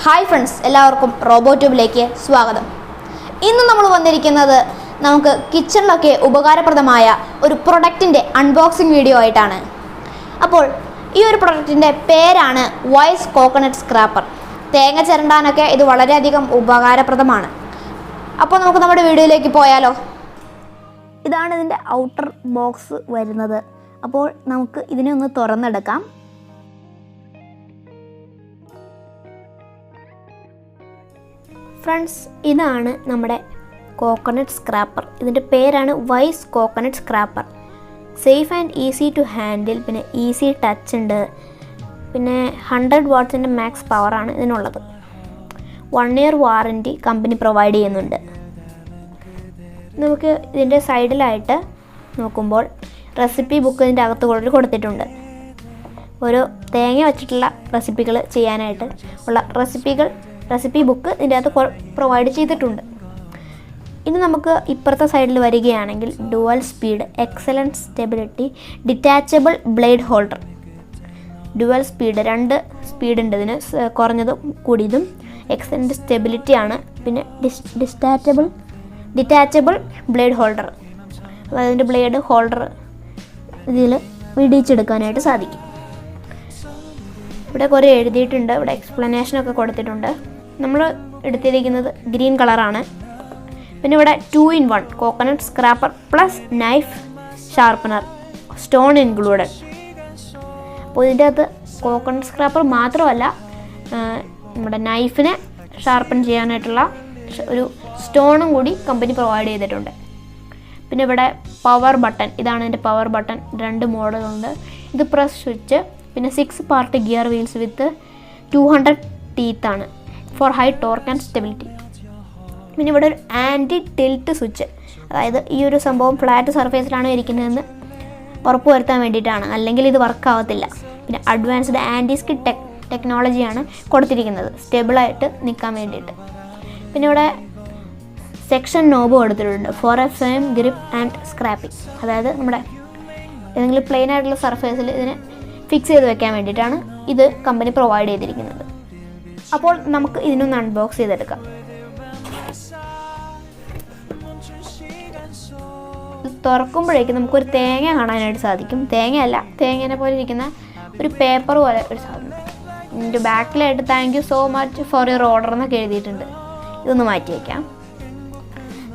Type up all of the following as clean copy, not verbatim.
Hi friends, എല്ലാവർക്കും റോബോട്യൂബിലേക്ക് സ്വാഗതം. ഇന്ന് നമ്മൾ വന്നിരിക്കുന്നത് നമുക്ക് കിച്ചണിലൊക്കെ ഉപകാരപ്രദമായ ഒരു പ്രൊഡക്റ്റിൻ്റെ അൺബോക്സിംഗ് വീഡിയോ ആയിട്ടാണ്. അപ്പോൾ ഈ ഒരു പ്രൊഡക്റ്റിൻ്റെ പേരാണ് വൈസ് കോക്കനട്ട് സ്ക്രാപ്പർ. തേങ്ങ ചിരണ്ടാനൊക്കെ ഇത് വളരെയധികം ഉപകാരപ്രദമാണ്. അപ്പോൾ നമുക്ക് നമ്മുടെ വീഡിയോയിലേക്ക് പോയാലോ. ഇതാണ് ഇതിൻ്റെ ഔട്ടർ ബോക്സ് വരുന്നത്. അപ്പോൾ നമുക്ക് ഇതിനെ ഒന്ന് തുറന്നെടുക്കാം. ഫ്രണ്ട്സ്, ഇതാണ് നമ്മുടെ കോക്കനട്ട് സ്ക്രാപ്പർ. ഇതിൻ്റെ പേരാണ് wise coconut scraper. Safe and easy to handle, പിന്നെ ഈസി ടച്ച് ഉണ്ട്, പിന്നെ 100 വാട്ട്സിൻ്റെ മാക്സ് പവറാണ് ഇതിനുള്ളത്. 1 ഇയർ വാറൻറ്റി കമ്പനി പ്രൊവൈഡ് ചെയ്യുന്നുണ്ട്. നമുക്ക് ഇതിൻ്റെ സൈഡിലായിട്ട് നോക്കുമ്പോൾ റെസിപ്പി ബുക്ക് ഇതിൻ്റെ അകത്ത് കൊടുത്തിട്ടുണ്ട്. ഓരോ തേങ്ങ വച്ചിട്ടുള്ള റെസിപ്പികൾ ചെയ്യാനായിട്ട് ഉള്ള റെസിപ്പി ബുക്ക് ഇതിൻ്റെ അകത്ത് പ്രൊവൈഡ് ചെയ്തിട്ടുണ്ട്. ഇനി നമുക്ക് ഇപ്പുറത്തെ സൈഡിൽ വരികയാണെങ്കിൽ dual speed, excellent stability, detachable blade holder. Dual speed, 2 speed ഉണ്ട് ഇതിന്, കുറഞ്ഞതും കൂടിയതും. എക്സലൻറ്റ് സ്റ്റെബിലിറ്റി ആണ്. പിന്നെ ഡിറ്റാച്ചബിൾ ബ്ലേഡ് ഹോൾഡർ, അതായത് അതിൻ്റെ ബ്ലേഡ് ഹോൾഡർ ഇതിൽ വിടിച്ചെടുക്കാനായിട്ട് സാധിക്കും. ഇവിടെ കുറേ എഴുതിയിട്ടുണ്ട്, ഇവിടെ എക്സ്പ്ലനേഷനൊക്കെ കൊടുത്തിട്ടുണ്ട്. നമ്മൾ എടുത്തിരിക്കുന്നത് ഗ്രീൻ കളറാണ്. പിന്നെ ഇവിടെ 2-in-1 coconut scraper plus knife sharpener, stone included. അപ്പോൾ ഇതിൻ്റെ അകത്ത് കോക്കനട്ട് സ്ക്രാപ്പർ മാത്രമല്ല, നമ്മുടെ നൈഫിനെ ഷാർപ്പൺ ചെയ്യാനായിട്ടുള്ള ഒരു സ്റ്റോണും കൂടി കമ്പനി പ്രൊവൈഡ് ചെയ്തിട്ടുണ്ട്. പിന്നെ ഇവിടെ പവർ ബട്ടൺ, ഇതാണ് ഇതിൻ്റെ പവർ ബട്ടൺ. 2 മോഡലുണ്ട്. ഇത് പ്രസ് സ്വിച്ച്, പിന്നെ 6 part gear wheels with 200 teeth ആണ് for high torque and stability. പിന്നെ ഇവിടെ ഒരു ആൻറ്റി ടിൽറ്റ് സ്വിച്ച്, അതായത് ഈ ഒരു സംഭവം ഫ്ലാറ്റ് സർഫേസിലാണ് ഇരിക്കുന്നതെന്ന് ഉറപ്പ് വരുത്താൻ വേണ്ടിയിട്ടാണ്, അല്ലെങ്കിൽ ഇത് വർക്ക് ആവത്തില്ല. പിന്നെ അഡ്വാൻസ്ഡ് ആൻറ്റി സ്കിഡ് ടെക്നോളജിയാണ് കൊടുത്തിരിക്കുന്നത്, സ്റ്റേബിളായിട്ട് നിൽക്കാൻ വേണ്ടിയിട്ട്. പിന്നെ ഇവിടെ സെക്ഷൻ നോബ് കൊടുത്തിട്ടുണ്ട് for a firm grip and scraping, അതായത് നമ്മുടെ ഏതെങ്കിലും പ്ലെയിൻ ആയിട്ടുള്ള സർഫേസിൽ ഇതിനെ ഫിക്സ് ചെയ്ത് വെക്കാൻ വേണ്ടിയിട്ടാണ് ഇത് കമ്പനി പ്രൊവൈഡ് ചെയ്തിരിക്കുന്നത്. അപ്പോൾ നമുക്ക് ഇതിനൊന്ന് അൺബോക്സ് ചെയ്തെടുക്കാം. ഇത് തുറക്കുമ്പോഴേക്കും നമുക്കൊരു തേങ്ങ കാണാനായിട്ട് സാധിക്കും. തേങ്ങയല്ല, തേങ്ങേനെ പോലെ ഇരിക്കുന്ന ഒരു പേപ്പർ പോലെ ഒരു സാധനം. ഇതിൻ്റെ ബാക്കിലായിട്ട് thank you so much for your order എന്നൊക്കെ എഴുതിയിട്ടുണ്ട്. ഇതൊന്ന് മാറ്റി വയ്ക്കാം.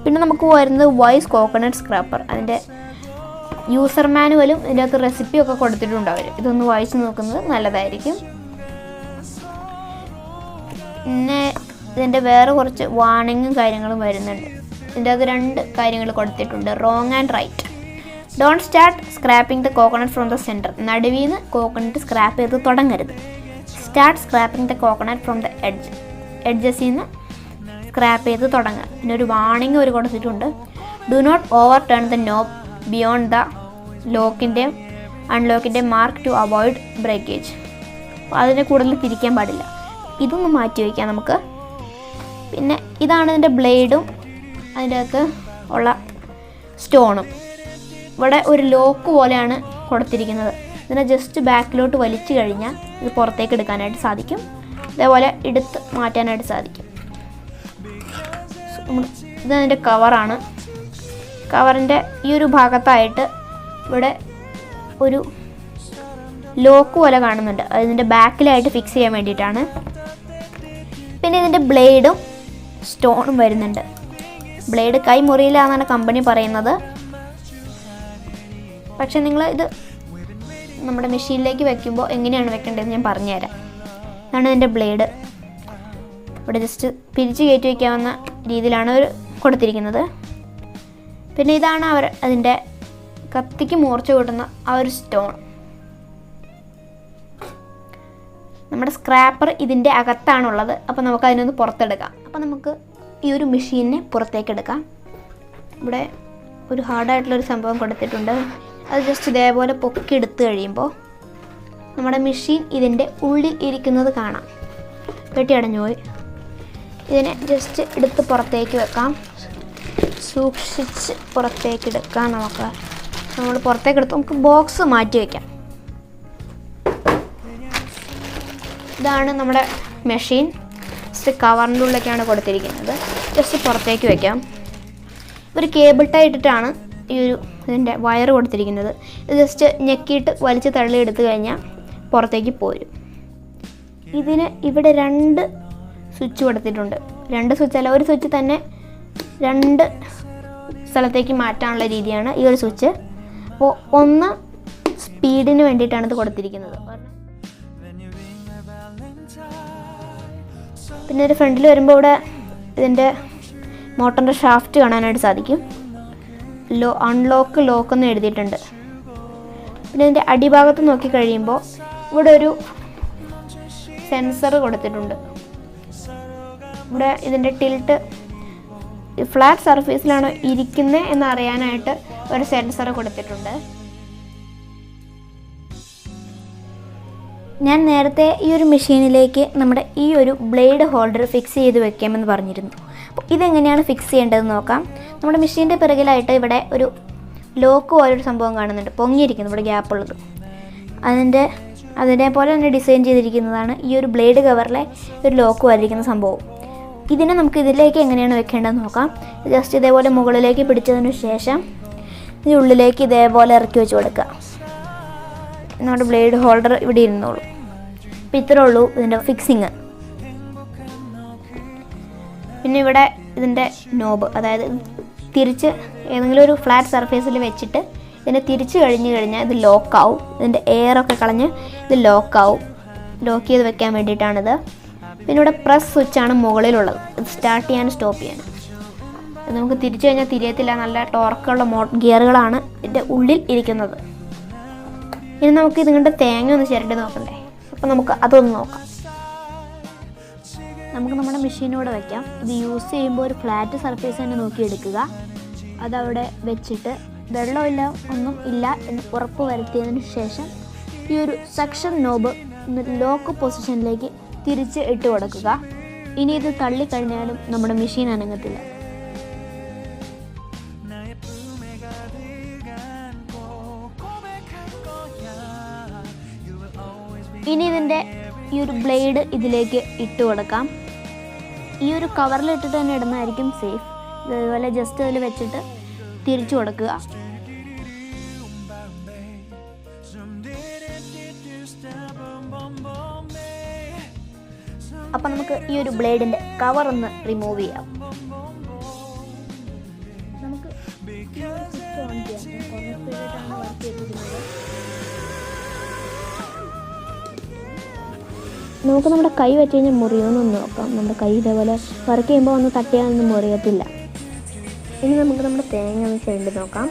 പിന്നെ നമുക്ക് വരുന്നത് വൈസ് കോക്കനട്ട് സ്ക്രാപ്പർ. അതിൻ്റെ യൂസർ മാനുവലും ഇതിൻ്റെ അകത്ത് റെസിപ്പിയൊക്കെ കൊടുത്തിട്ടുണ്ട് അവർ. ഇതൊന്ന് വായിച്ച് നോക്കുന്നത് നല്ലതായിരിക്കും. പിന്നെ ഇതിൻ്റെ വേറെ കുറച്ച് വാർണിങ്ങും കാര്യങ്ങളും വരുന്നുണ്ട്. ഇതിൻ്റെ അകത്ത് 2 കാര്യങ്ങൾ കൊടുത്തിട്ടുണ്ട്, wrong and right. Don't start scraping the coconut from the centre. നടുവിൽ നിന്ന് കോക്കനട്ട് സ്ക്രാപ്പ് ചെയ്ത് തുടങ്ങരുത്. Start scraping the coconut from the എഡ്ജസിൽ നിന്ന് സ്ക്രാപ്പ് ചെയ്ത് തുടങ്ങുക. പിന്നെ ഒരു വാർണിംഗ് അവർ കൊടുത്തിട്ടുണ്ട്. Do not overturn the knob beyond the ലോക്കിൻ്റെയും അൺലോക്കിൻ്റെ മാർക്ക് ടു അവോയ്ഡ് ബ്രേക്കേജ്. അപ്പോൾ അതിനെ കൂടുതൽ തിരിക്കാൻ പാടില്ല. ഇതൊന്ന് മാറ്റി വയ്ക്കാം നമുക്ക്. പിന്നെ ഇതാണ് ഇതിൻ്റെ ബ്ലേഡും അതിൻ്റെ അകത്ത് ഉള്ള സ്റ്റോണും. ഇവിടെ ഒരു ലോക്ക് പോലെയാണ് കൊടുത്തിരിക്കുന്നത്. ഇതിനെ ജസ്റ്റ് ബാക്കിലോട്ട് വലിച്ചു കഴിഞ്ഞാൽ ഇത് പുറത്തേക്ക് എടുക്കാനായിട്ട് സാധിക്കും. ഇതേപോലെ എടുത്ത് മാറ്റാനായിട്ട് സാധിക്കും. ഇതതിൻ്റെ കവറാണ്. കവറിൻ്റെ ഈ ഒരു ഭാഗത്തായിട്ട് ഇവിടെ ഒരു ലോക്ക് പോലെ കാണുന്നുണ്ട്. അതിൻ്റെ ബാക്കിലായിട്ട് ഫിക്സ് ചെയ്യാൻ വേണ്ടിയിട്ടാണ്. പിന്നെ ഇതിൻ്റെ ബ്ലേഡും സ്റ്റോണും വരുന്നുണ്ട്. ബ്ലേഡ് കൈ മുറിയില്ല എന്നാണ് കമ്പനി പറയുന്നത്. പക്ഷെ നിങ്ങൾ ഇത് നമ്മുടെ മെഷീനിലേക്ക് വെക്കുമ്പോൾ എങ്ങനെയാണ് വെക്കേണ്ടതെന്ന് ഞാൻ പറഞ്ഞുതരാം. ഇതാണ് ഇതിൻ്റെ ബ്ലേഡ്. ഇവിടെ ജസ്റ്റ് പിരിച്ച് കയറ്റി വയ്ക്കാവുന്ന രീതിയിലാണ് അവർ കൊടുത്തിരിക്കുന്നത്. പിന്നെ ഇതാണ് അതിൻ്റെ കത്തിക്ക് മൂർച്ച കൂട്ടുന്ന ആ ഒരു സ്റ്റോൺ. നമ്മുടെ സ്ക്രാപ്പർ ഇതിൻ്റെ അകത്താണുള്ളത്. അപ്പോൾ നമുക്ക് അതിനൊന്ന് പുറത്തെടുക്കാം. അപ്പോൾ നമുക്ക് ഈ ഒരു മെഷീനെ പുറത്തേക്ക് എടുക്കാം. ഇവിടെ ഒരു ഹാർഡായിട്ടുള്ളൊരു സംഭവം കൊടുത്തിട്ടുണ്ട്. അത് ജസ്റ്റ് ഇതേപോലെ പൊക്കി എടുത്ത് കഴിയുമ്പോൾ നമ്മുടെ മെഷീൻ ഇതിൻ്റെ ഉള്ളിൽ ഇരിക്കുന്നത് കാണാം. പെട്ടി അടഞ്ഞു പോയി. ഇതിനെ ജസ്റ്റ് എടുത്ത് പുറത്തേക്ക് വെക്കാം. സൂക്ഷിച്ച് പുറത്തേക്ക് എടുക്കാം. നമ്മൾ പുറത്തേക്ക് എടുത്ത് നമുക്ക് ബോക്സ് മാറ്റി വയ്ക്കാം. ഇതാണ് നമ്മുടെ മെഷീൻ. ജസ്റ്റ് കവറിൻ്റെ ഉള്ളിലേക്കാണ് കൊടുത്തിരിക്കുന്നത്. ജസ്റ്റ് പുറത്തേക്ക് വയ്ക്കാം. ഒരു കേബിൾ ടൈ ഇട്ടിട്ടാണ് ഈ ഒരു ഇതിൻ്റെ വയർ കൊടുത്തിരിക്കുന്നത്. ഇത് ജസ്റ്റ് ഞെക്കിയിട്ട് വലിച്ച് തള്ളി എടുത്തു കഴിഞ്ഞാൽ പുറത്തേക്ക് പോരും. ഇതിന് ഇവിടെ 2 സ്വിച്ച് കൊടുത്തിട്ടുണ്ട്. 2 സ്വിച്ച് അല്ല, ഒരു സ്വിച്ച് തന്നെ 2 സ്ഥലത്തേക്ക് മാറ്റാനുള്ള രീതിയാണ് ഈ ഒരു സ്വിച്ച്. അപ്പോൾ ഒന്ന് സ്പീഡിന് വേണ്ടിയിട്ടാണ് ഇത് കൊടുത്തിരിക്കുന്നത്. പിന്നെ ഒരു ഫ്രണ്ടിൽ വരുമ്പോൾ ഇവിടെ ഇതിൻ്റെ മോട്ടറിൻ്റെ ഷാഫ്റ്റ് കാണാനായിട്ട് സാധിക്കും. അൺലോക്ക് ലോക്ക് എന്ന് എഴുതിയിട്ടുണ്ട്. പിന്നെ ഇതിൻ്റെ അടിഭാഗത്ത് നോക്കിക്കഴിയുമ്പോൾ ഇവിടെ ഒരു സെൻസർ കൊടുത്തിട്ടുണ്ട്. ഇവിടെ ഇതിൻ്റെ ടിൽറ്റ് ഫ്ലാറ്റ് സർഫേസിലാണോ ഇരിക്കുന്നത് എന്നറിയാനായിട്ട് ഒരു സെൻസർ കൊടുത്തിട്ടുണ്ട്. ഞാൻ നേരത്തെ ഈ ഒരു മെഷീനിലേക്ക് നമ്മുടെ ഈ ഒരു ബ്ലേഡ് ഹോൾഡർ ഫിക്സ് ചെയ്ത് വെക്കാമെന്ന് പറഞ്ഞിരുന്നു. അപ്പോൾ ഇതെങ്ങനെയാണ് ഫിക്സ് ചെയ്യേണ്ടതെന്ന് നോക്കാം. നമ്മുടെ മെഷീൻ്റെ പിറകിലായിട്ട് ഇവിടെ ഒരു ലോക്ക് പോലൊരു സംഭവം കാണുന്നുണ്ട്, പൊങ്ങിയിരിക്കുന്നു, ഇവിടെ ഗ്യാപ്പുള്ളത്. അതിനെപ്പോലെ തന്നെ ഡിസൈൻ ചെയ്തിരിക്കുന്നതാണ് ഈ ഒരു ബ്ലേഡ് കവറിലെ ഒരു ലോക്ക് പോലിരിക്കുന്ന സംഭവം. ഇതിനെ നമുക്ക് ഇതിലേക്ക് എങ്ങനെയാണ് വെക്കേണ്ടതെന്ന് നോക്കാം. ജസ്റ്റ് ഇതേപോലെ മുകളിലേക്ക് പിടിച്ചതിന് ശേഷം ഇതിനുള്ളിലേക്ക് ഇതേപോലെ ഇറക്കി വെച്ച് കൊടുക്കുക. നമ്മുടെ ബ്ലേഡ് ഹോൾഡർ ഇവിടെ ഇരുന്നോളൂ. അപ്പോൾ ഇത്രേ ഉള്ളൂ ഇതിൻ്റെ ഫിക്സിങ്. പിന്നെ ഇവിടെ ഇതിൻ്റെ നോബ്, അതായത് തിരിച്ച് ഏതെങ്കിലും ഒരു ഫ്ലാറ്റ് സർഫേസിൽ വെച്ചിട്ട് ഇതിനെ തിരിച്ച് കഴിഞ്ഞാൽ ഇത് ലോക്കാവും. ഇതിൻ്റെ എയറൊക്കെ കളഞ്ഞ് ഇത് ലോക്കാവും. ലോക്ക് ചെയ്ത് വെക്കാൻ വേണ്ടിയിട്ടാണിത്. പിന്നെ ഇവിടെ പ്രസ് സ്വിച്ചാണ് മുകളിലുള്ളത്, ഇത് സ്റ്റാർട്ട് ചെയ്യാനും സ്റ്റോപ്പ് ചെയ്യാനും. ഇത് നമുക്ക് തിരിച്ചു കഴിഞ്ഞാൽ തിരിയത്തില്ല, നല്ല ടോർക്കുള്ള ഗിയറുകളാണ് ഇതിൻ്റെ ഉള്ളിൽ ഇരിക്കുന്നത്. ഇനി നമുക്ക് ഇതുകൊണ്ട് തേങ്ങ ഒന്ന് ചിരണ്ടി നോക്കണ്ടേ, അപ്പോൾ നമുക്ക് അതൊന്ന് നോക്കാം. നമുക്ക് നമ്മുടെ മെഷീനോടെ വയ്ക്കാം. ഇത് യൂസ് ചെയ്യുമ്പോൾ ഒരു ഫ്ലാറ്റ് സർഫേസ് തന്നെ നോക്കിയെടുക്കുക. അതവിടെ വെച്ചിട്ട് വെള്ളമില്ല ഒന്നും ഇല്ല എന്ന് ഉറപ്പ് വരുത്തിയതിന് ശേഷം ഈ ഒരു സെക്ഷൻ നോബ് ലോക്ക് പൊസിഷനിലേക്ക് തിരിച്ച് ഇട്ട് കൊടുക്കുക. ഇനി ഇത് തള്ളിക്കഴിഞ്ഞാലും നമ്മുടെ മെഷീൻ അനങ്ങത്തില്ല. ഇനി ഇതിൻ്റെ ഈ ഒരു ബ്ലേഡ് ഇതിലേക്ക് ഇട്ട് കൊടുക്കാം. ഈ ഒരു കവറിൽ ഇട്ടിട്ട് തന്നെ ഇടുന്നതായിരിക്കും സേഫ്. ഇതുപോലെ ജസ്റ്റ് അതിൽ വെച്ചിട്ട് തിരിച്ചു കൊടുക്കുക. അപ്പം നമുക്ക് ഈ ഒരു ബ്ലേഡിൻ്റെ കവർ ഒന്ന് റിമൂവ് ചെയ്യാം. നമുക്ക് ഓൺ ചെയ്യാം. കുറഞ്ഞ സ്പീഡിലായിട്ടാണ് വർക്ക് ചെയ്തിരിക്കുന്നത്. നമുക്ക് നമ്മുടെ കൈ വെച്ച് കഴിഞ്ഞാൽ മുറിയുമെന്നൊന്ന് നോക്കാം. നമ്മുടെ കൈ ഇതേപോലെ വർക്ക് ചെയ്യുമ്പോൾ ഒന്ന് തട്ടിയാലൊന്നും മുറിയത്തില്ല. ഇനി നമുക്ക് നമ്മുടെ തേങ്ങ ഒന്ന് ചിരണ്ടി നോക്കാം.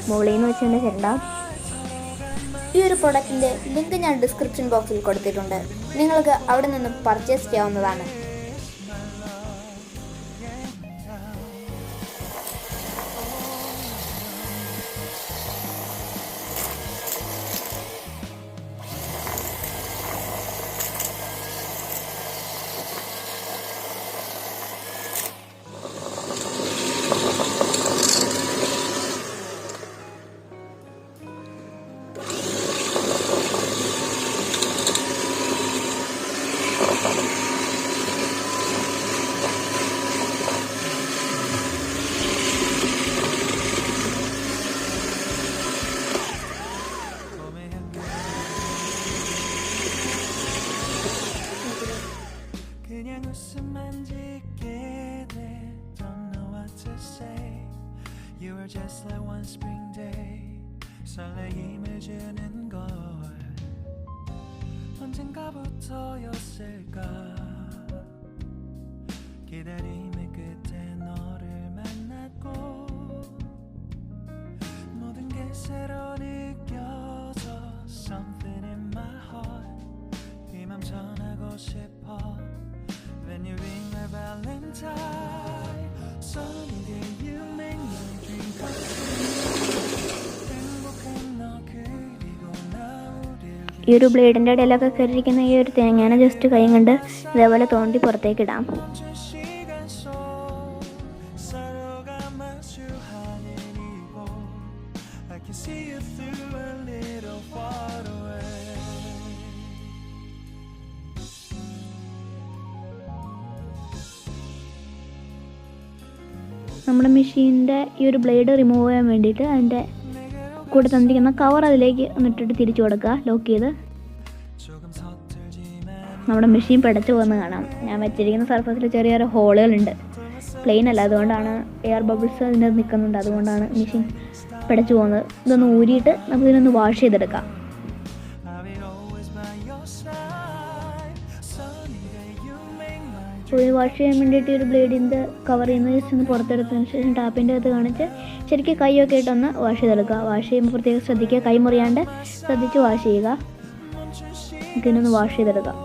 മുകളിൽ നിന്ന് വെച്ചുകൊണ്ട് ചിരണ്ടാം. ഈ ഒരു പ്രൊഡക്റ്റിൻ്റെ ലിങ്ക് ഞാൻ ഡിസ്ക്രിപ്ഷൻ ബോക്സിൽ കൊടുത്തിട്ടുണ്ട്. നിങ്ങൾക്ക് അവിടെ നിന്ന് പർച്ചേസ് ചെയ്യാവുന്നതാണ്. You were just like one spring day 설레임을 주는 걸 언젠가부터였을까 기다림의 끝에 너를 만났고 모든 게 새로 느껴져 Something in my heart 이 맘 전하고 싶어 When you ring my valentine Sunny day you make my dream come true 행복한 너 그리고 나 우릴 ഈ ഒരു ബ്ലേഡിൻ്റെ ഇടയിലൊക്കെ കയറിയിരിക്കുന്ന ഈ ഒരു തേങ്ങാനെ ജസ്റ്റ് കൈ കൊണ്ട് ഇതേപോലെ തോണ്ടി പുറത്തേക്ക് ഇടാം. 시간 속 서로가 마주하는 이곳 I can see you through a little far away നമ്മുടെ മെഷീൻ്റെ ഈ ഒരു ബ്ലേഡ് റിമൂവ് ചെയ്യാൻ വേണ്ടിയിട്ട് അതിൻ്റെ കൂടെ തന്നിരിക്കുന്ന കവർ അതിലേക്ക് ഒന്നിട്ടിട്ട് തിരിച്ചു കൊടുക്കുക, ലോക്ക് ചെയ്ത്. നമ്മുടെ മെഷീൻ പിടച്ചു പോകുന്ന കാണാം. ഞാൻ വെച്ചിരിക്കുന്ന സർഫസിൽ ചെറിയ ചെറിയ ഹോളുകളുണ്ട്, പ്ലെയിൻ അല്ല, അതുകൊണ്ടാണ് എയർ ബബിൾസ് അതിൻ്റെ നിൽക്കുന്നുണ്ട്, അതുകൊണ്ടാണ് മെഷീൻ പിടച്ചു പോകുന്നത്. ഇതൊന്ന് ഊരിയിട്ട് നമുക്കിതിനൊന്ന് വാഷ് ചെയ്തെടുക്കാം. അപ്പോൾ ഇത് വാഷ് ചെയ്യാൻ വേണ്ടിയിട്ട് ഒരു ബ്ലേഡിൻ്റെ കവറിൽ നിന്ന് ജസ്റ്റ് ഒന്ന് പുറത്തെടുത്തതിന് ശേഷം ടാപ്പിൻ്റെ അകത്ത് കാണിച്ച് ശരിക്കും കൈയൊക്കെ ഇട്ടൊന്ന് വാഷ് ചെയ്തെടുക്കുക. വാഷ് ചെയ്യുമ്പോൾ പ്രത്യേകം ശ്രദ്ധിക്കുക, കൈ മുറിയാണ്ട് ശ്രദ്ധിച്ച് വാഷ് ചെയ്യുക. ഇതിനൊന്ന് വാഷ് ചെയ്തെടുക്കാം.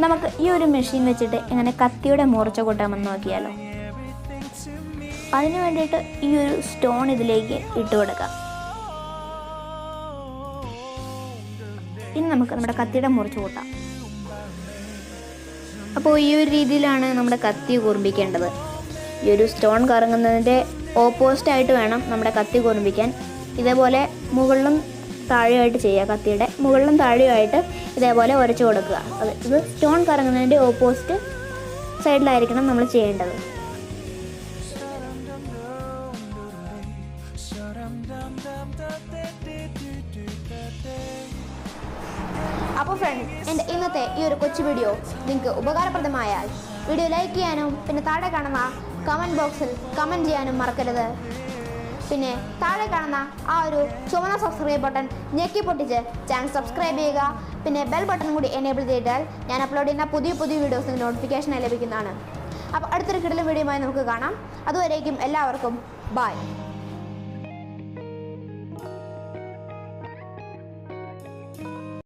നമുക്ക് ഈ ഒരു മെഷീൻ വെച്ചിട്ട് എങ്ങനെ കത്തിയുടെ മൂർച്ച കൂട്ടാമെന്ന് നോക്കിയാലോ. അതിന് വേണ്ടിയിട്ട് ഈ ഒരു സ്റ്റോൺ ഇതിലേക്ക് ഇട്ട് കൊടുക്കാം. ഇനി നമുക്ക് നമ്മുടെ കത്തിയുടെ മൂർച്ച കൂട്ടാം. അപ്പോൾ ഈ ഒരു രീതിയിലാണ് നമ്മുടെ കത്തി കൂർമ്മിക്കേണ്ടത്. ഈ ഒരു സ്റ്റോൺ കറങ്ങുന്നതിൻ്റെ ഓപ്പോസിറ്റായിട്ട് വേണം നമ്മുടെ കത്തി കൂർമ്മിക്കാൻ. ഇതേപോലെ മുകളിലും താഴെയായിട്ട് ചെയ്യുക, കത്തിയുടെ മുകളിലും താഴെയായിട്ട് ഇതേപോലെ ഉരച്ചു കൊടുക്കുക. ഇത് സ്റ്റോൺ കറങ്ങുന്നതിൻ്റെ ഓപ്പോസിറ്റ് സൈഡിലായിരിക്കണം നമ്മൾ ചെയ്യേണ്ടത്. അപ്പോൾ ഫ്രണ്ട്സ്, എൻ്റെ ഇന്നത്തെ ഈ ഒരു കൊച്ചു വീഡിയോ നിങ്ങൾക്ക് ഉപകാരപ്രദമായാൽ വീഡിയോ ലൈക്ക് ചെയ്യാനും പിന്നെ താഴെ കാണുന്ന കമൻറ്റ് ബോക്സിൽ കമൻറ്റ് ചെയ്യാനും മറക്കരുത്. പിന്നെ താഴെ കാണുന്ന ആ ഒരു ചുവന്ന സബ്സ്ക്രൈബ് ബട്ടൺ ഞെക്കി പൊട്ടിച്ച് ചാനൽ സബ്സ്ക്രൈബ് ചെയ്യുക. പിന്നെ ബെൽ ബട്ടൺ കൂടി എനേബിൾ ചെയ്താൽ ഞാൻ അപ്ലോഡ് ചെയ്യുന്ന പുതിയ വീഡിയോസിന് നോട്ടിഫിക്കേഷൻ ലഭിക്കുന്നതാണ്. അപ്പോൾ അടുത്തൊരു കിടിലൻ വീഡിയോയുമായി നമുക്ക് കാണാം. അതുവരേക്കും എല്ലാവർക്കും ബൈ.